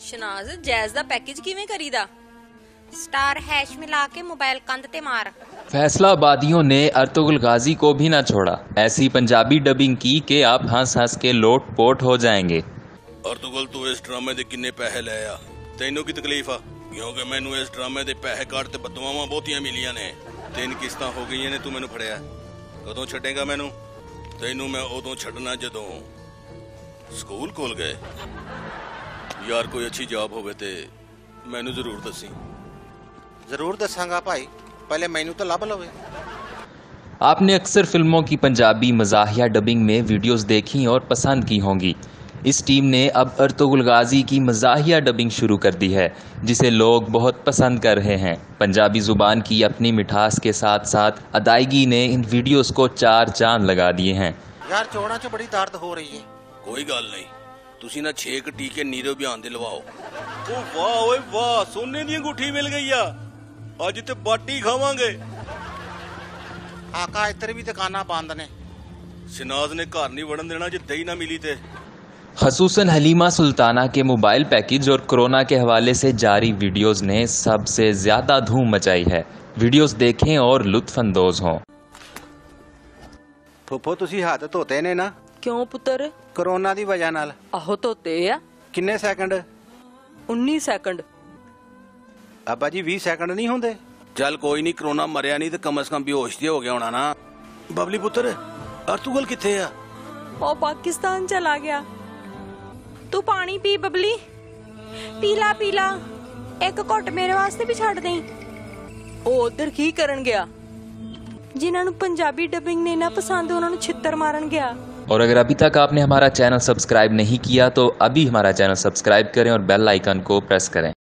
Shahnaz jazz दा package किवें करीदा? Star hash मिला के मोबाइल कंध ते मार। फैसलाबादियों ने अर्तुगरुल गाजी को भी ना छोड़ा। ऐसी पंजाबी डबिंग की कि आप हंस हंस के लोट पोट हो जाएंगे। अर्तुगरुल तू इस ड्रामे दे किन्ने पैसे ले आ? तैनू की तकलीफ आ? क्योंकि मैनू इस ड्रामे दे पैसे कट ते बदुआवां बहुतियां मिलियां ने। 3 किस्तां हो गईयां ने। तू मैनू फड़िया कदों छड्डेगा मैनू? तैनू मैं उदों छड्डना जदों स्कूल खोल गए। यार कोई अच्छी जॉब होवे ते मैनू जरूर दसी। जरूर दसांगा भाई, पहले मैनू तो लभ लवे। आपने अक्सर फिल्मों की पंजाबी मज़ाहिया डबिंग में वीडियोस देखी और पसंद की होंगी। इस टीम ने अब अर्तुगरुल गाजी की मज़ाहिया डबिंग शुरू कर दी है, जिसे लोग बहुत पसंद कर रहे हैं। पंजाबी ज़ुबान की अपनी मिठास के साथ साथ अदायगी ने इन वीडियोस को 4 चांद लगा दिए हैं। यार चोड़ा च बड़ी दर्द हो रही है। कोई गल नहीं, तुसी ना 6 टीके नीरे बयान दे लवाओ। ओ वाह ओए वाह, सोने दी अंगूठी मिल गई आ। अज ते बाटी खावांगे। आका इधर भी दुकाना बंद ने। शनाज ने घर नहीं वड़न देना जे दही ना मिली ते। खसूसन हलीमा सुल्ताना के मोबाइल पैकेज और कोरोना के हवाले से जारी वीडियोस ने सबसे ज्यादा धूम मचाई है। वीडियोस देखें और लुत्फानंदोज हों। फुफो तुसी हाथ धोते ने ना? क्यों पुत्र? कोरोना दी वजह नाल। आहो धोते आ। किन्ने सैकंड? 19 सैकंड। अब्बा जी 20 सैकंड नहीं होंदे? चल कोई नहीं, कोरोना मरिया नहीं तो कम से कम बेहोश हो गया होना ना। बबली पुत्र अर्तुगरुल किथे आ? ओ पाकिस्तान चला गया। तू पानी पी बबली, पीला पीला। एक घुट मेरे वास्ते भी छड़ दें। ओ उधर की करन गया? जिन्हां नूं पंजाबी डबिंग नहीं ना पसंद उन्हां नूं छित्तर मारन गया। और अगर अभी तक आपने हमारा चैनल सब्सक्राइब नहीं किया तो अभी हमारा चैनल सब्सक्राइब करें और बेल आइकन को प्रेस करें।